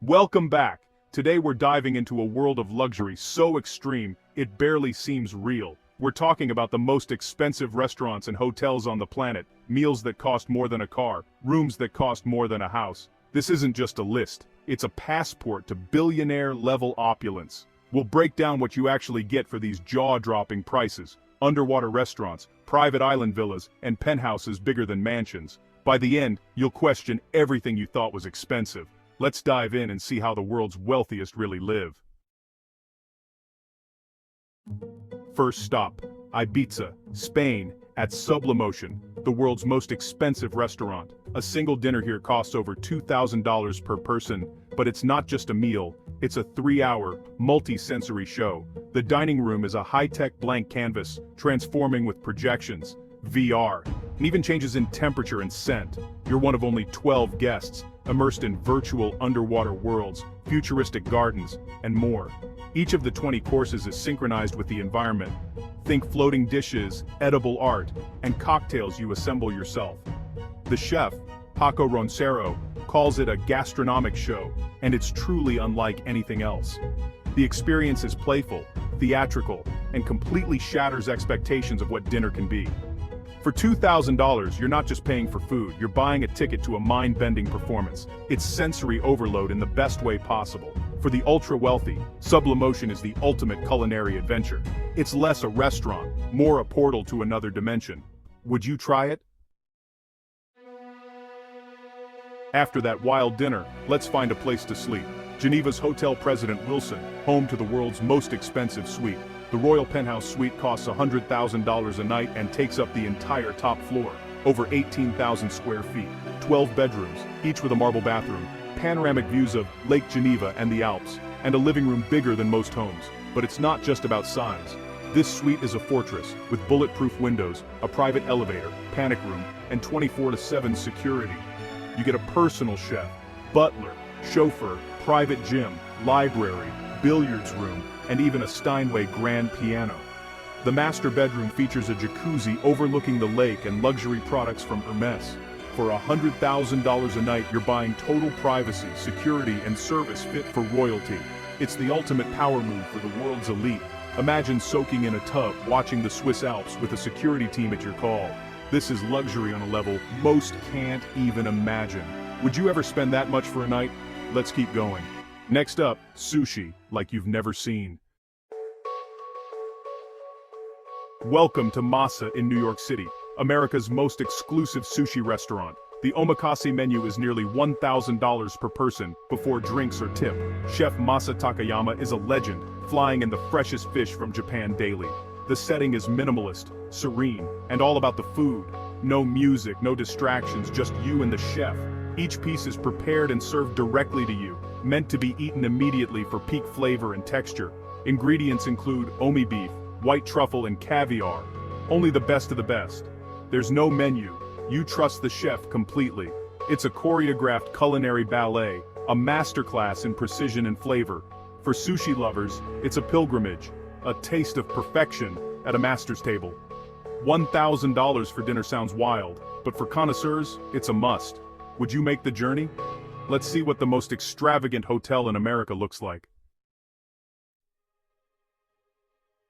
Welcome back. Today we're diving into a world of luxury so extreme, it barely seems real. We're talking about the most expensive restaurants and hotels on the planet, meals that cost more than a car, rooms that cost more than a house. This isn't just a list, it's a passport to billionaire-level opulence. We'll break down what you actually get for these jaw-dropping prices. Underwater restaurants, private island villas, and penthouses bigger than mansions. By the end, you'll question everything you thought was expensive. Let's dive in and see how the world's wealthiest really live. First stop, Ibiza, Spain, at Sublimotion, the world's most expensive restaurant. A single dinner here costs over $2,000 per person, but it's not just a meal, it's a 3-hour, multi-sensory show. The dining room is a high-tech blank canvas, transforming with projections, VR, and even changes in temperature and scent. You're one of only 12 guests, immersed in virtual underwater worlds, futuristic gardens, and more. Each of the 20 courses is synchronized with the environment. Think floating dishes, edible art, and cocktails you assemble yourself. The chef, Paco Roncero, calls it a gastronomic show, and it's truly unlike anything else. The experience is playful, theatrical, and completely shatters expectations of what dinner can be. For $2,000, you're not just paying for food, you're buying a ticket to a mind-bending performance. It's sensory overload in the best way possible. For the ultra-wealthy, Sublimotion is the ultimate culinary adventure. It's less a restaurant, more a portal to another dimension. Would you try it? After that wild dinner, let's find a place to sleep. Geneva's Hotel President Wilson, home to the world's most expensive suite. The Royal Penthouse Suite costs $100,000 a night and takes up the entire top floor, over 18,000 square feet, 12 bedrooms, each with a marble bathroom, panoramic views of Lake Geneva and the Alps, and a living room bigger than most homes. But it's not just about size. This suite is a fortress, with bulletproof windows, a private elevator, panic room, and 24/7 security. You get a personal chef, butler, chauffeur, private gym, library, billiards room, and even a Steinway grand piano. The master bedroom features a jacuzzi overlooking the lake and luxury products from Hermes. For $100,000 a night, you're buying total privacy, security, and service fit for royalty. It's the ultimate power move for the world's elite. Imagine soaking in a tub, watching the Swiss Alps with a security team at your call. This is luxury on a level most can't even imagine. Would you ever spend that much for a night? Let's keep going. Next up, sushi, like you've never seen. Welcome to Masa in New York City, America's most exclusive sushi restaurant. The omakase menu is nearly $1,000 per person, before drinks or tip. Chef Masa Takayama is a legend, flying in the freshest fish from Japan daily. The setting is minimalist, serene, and all about the food. No music, no distractions, just you and the chef. Each piece is prepared and served directly to you, meant to be eaten immediately for peak flavor and texture. Ingredients include omi beef, white truffle, and caviar. Only the best of the best. There's no menu. You trust the chef completely. It's a choreographed culinary ballet, a masterclass in precision and flavor. For sushi lovers, it's a pilgrimage, a taste of perfection at a master's table. $1,000 for dinner sounds wild, but for connoisseurs, it's a must. Would you make the journey? Let's see what the most extravagant hotel in America looks like.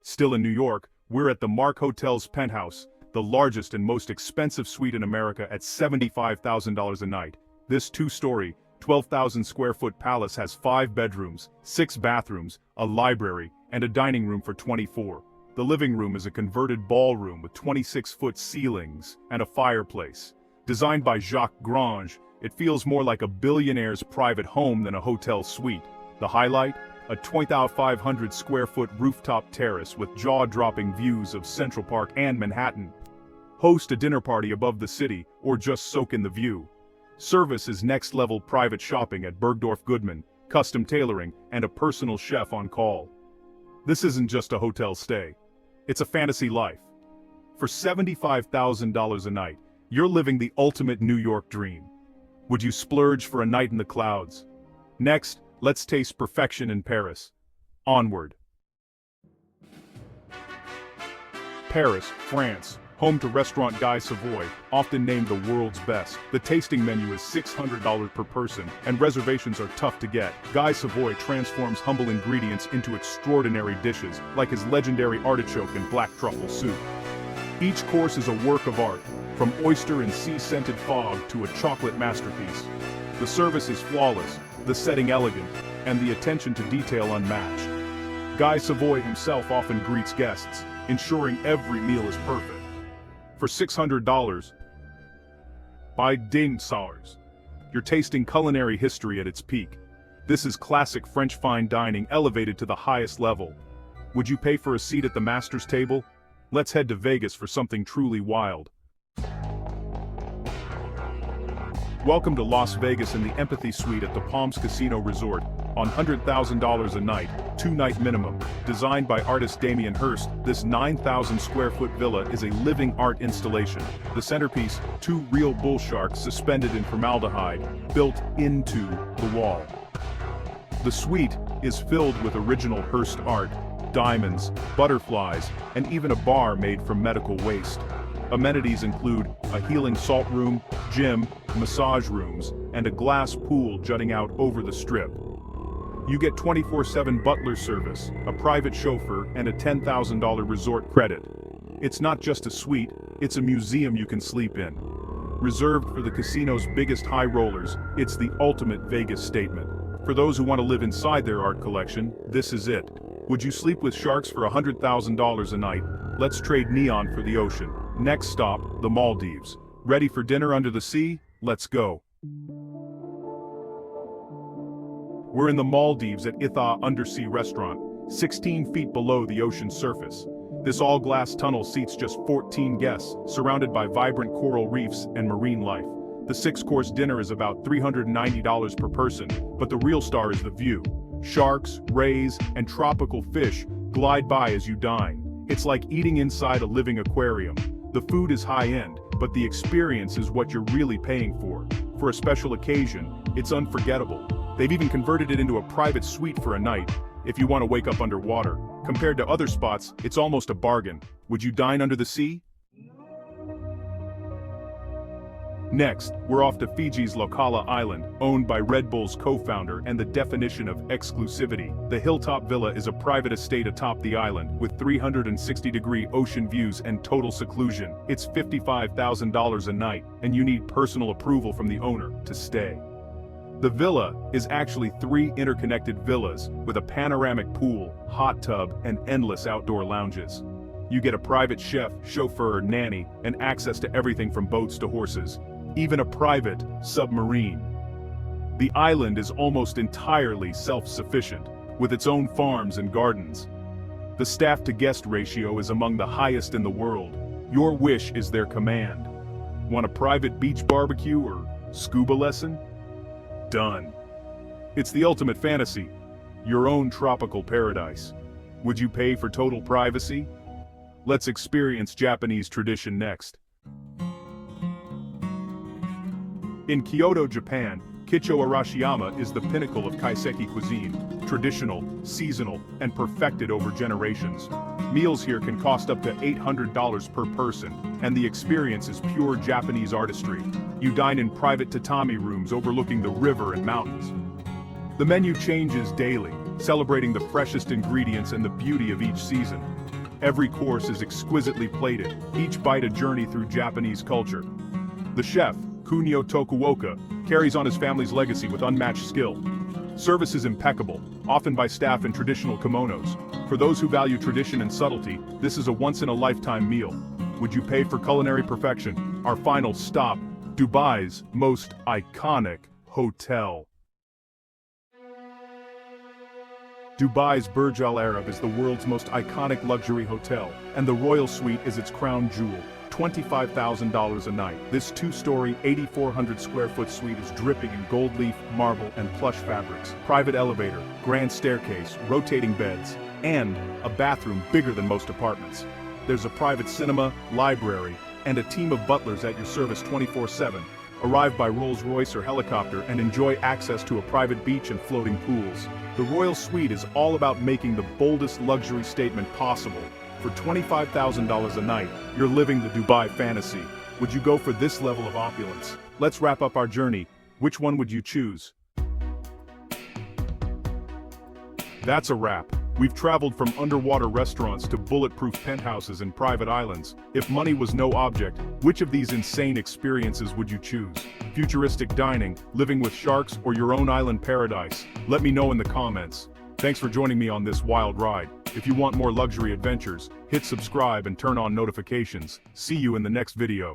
Still in New York, we're at the Mark Hotel's penthouse, the largest and most expensive suite in America at $75,000 a night. This 2-story, 12,000 square foot palace has 5 bedrooms, 6 bathrooms, a library, and a dining room for 24. The living room is a converted ballroom with 26-foot ceilings and a fireplace. Designed by Jacques Grange, it feels more like a billionaire's private home than a hotel suite. The highlight? A 2,500 square foot rooftop terrace with jaw-dropping views of Central Park and Manhattan. Host a dinner party above the city, or just soak in the view. Service is next-level private shopping at Bergdorf Goodman, custom tailoring, and a personal chef on call. This isn't just a hotel stay. It's a fantasy life. For $75,000 a night, you're living the ultimate New York dream. Would you splurge for a night in the clouds? Next, let's taste perfection in Paris. Onward. Paris, France, Home to Restaurant Guy Savoy, often named the world's best. The tasting menu is $600 per person, and reservations are tough to get. Guy Savoy transforms humble ingredients into extraordinary dishes, like his legendary artichoke and black truffle soup. Each course is a work of art, from oyster and sea-scented fog to a chocolate masterpiece. The service is flawless, the setting elegant, and the attention to detail unmatched. Guy Savoy himself often greets guests, ensuring every meal is perfect. For $600, by Ding Sars, you're tasting culinary history at its peak. This is classic French fine dining elevated to the highest level. Would you pay for a seat at the master's table? Let's head to Vegas for something truly wild. Welcome to Las Vegas in the Empathy Suite at the Palms Casino Resort, on $100,000 a night, 2-night minimum. Designed by artist Damien Hirst, this 9,000 square foot villa is a living art installation. The centerpiece, 2 real bull sharks suspended in formaldehyde, built into the wall. The suite is filled with original Hirst art, diamonds, butterflies, and even a bar made from medical waste. Amenities include a healing salt room, gym, massage rooms, and a glass pool jutting out over the strip. You get 24/7 butler service, a private chauffeur, and a $10,000 resort credit. It's not just a suite, it's a museum you can sleep in. Reserved for the casino's biggest high rollers, it's the ultimate Vegas statement. For those who want to live inside their art collection, this is it. Would you sleep with sharks for $100,000 a night? Let's trade neon for the ocean. Next stop, the Maldives. Ready for dinner under the sea? Let's go. We're in the Maldives at Ithaca Undersea Restaurant, 16 feet below the ocean's surface. This all-glass tunnel seats just 14 guests, surrounded by vibrant coral reefs and marine life. The 6-course dinner is about $390 per person, but the real star is the view. Sharks, rays, and tropical fish glide by as you dine. It's like eating inside a living aquarium. The food is high-end, but the experience is what you're really paying for. For a special occasion, it's unforgettable. They've even converted it into a private suite for a night, if you want to wake up underwater. Compared to other spots, it's almost a bargain. Would you dine under the sea? Next, we're off to Fiji's Lokala Island, owned by Red Bull's co-founder and the definition of exclusivity. The Hilltop Villa is a private estate atop the island, with 360-degree ocean views and total seclusion. It's $55,000 a night, and you need personal approval from the owner to stay. The villa is actually 3 interconnected villas, with a panoramic pool, hot tub, and endless outdoor lounges. You get a private chef, chauffeur, nanny, and access to everything from boats to horses. Even a private submarine. The island is almost entirely self-sufficient, with its own farms and gardens. The staff-to-guest ratio is among the highest in the world. Your wish is their command. Want a private beach barbecue or scuba lesson? Done. It's the ultimate fantasy. Your own tropical paradise. Would you pay for total privacy? Let's experience Japanese tradition next. In Kyoto, Japan, Kicho Arashiyama is the pinnacle of kaiseki cuisine, traditional, seasonal, and perfected over generations. Meals here can cost up to $800 per person, and the experience is pure Japanese artistry. You dine in private tatami rooms overlooking the river and mountains. The menu changes daily, celebrating the freshest ingredients and the beauty of each season. Every course is exquisitely plated, each bite a journey through Japanese culture. The chef, Kunio Tokuoka, carries on his family's legacy with unmatched skill. Service is impeccable, often by staff in traditional kimonos. For those who value tradition and subtlety, this is a once-in-a-lifetime meal. Would you pay for culinary perfection? Our final stop, Dubai's most iconic hotel. Dubai's Burj Al Arab is the world's most iconic luxury hotel, and the Royal Suite is its crown jewel. $25,000 a night. This 2-story, 8,400 square foot suite is dripping in gold leaf, marble, and plush fabrics. Private elevator, grand staircase, rotating beds, and a bathroom bigger than most apartments. There's a private cinema, library, and a team of butlers at your service 24/7. Arrive by Rolls-Royce or helicopter and enjoy access to a private beach and floating pools. The Royal Suite is all about making the boldest luxury statement possible. For $25,000 a night, you're living the Dubai fantasy. Would you go for this level of opulence? Let's wrap up our journey. Which one would you choose? That's a wrap. We've traveled from underwater restaurants to bulletproof penthouses and private islands. If money was no object, which of these insane experiences would you choose? Futuristic dining, living with sharks, or your own island paradise? Let me know in the comments. Thanks for joining me on this wild ride. If you want more luxury adventures, hit subscribe and turn on notifications. See you in the next video.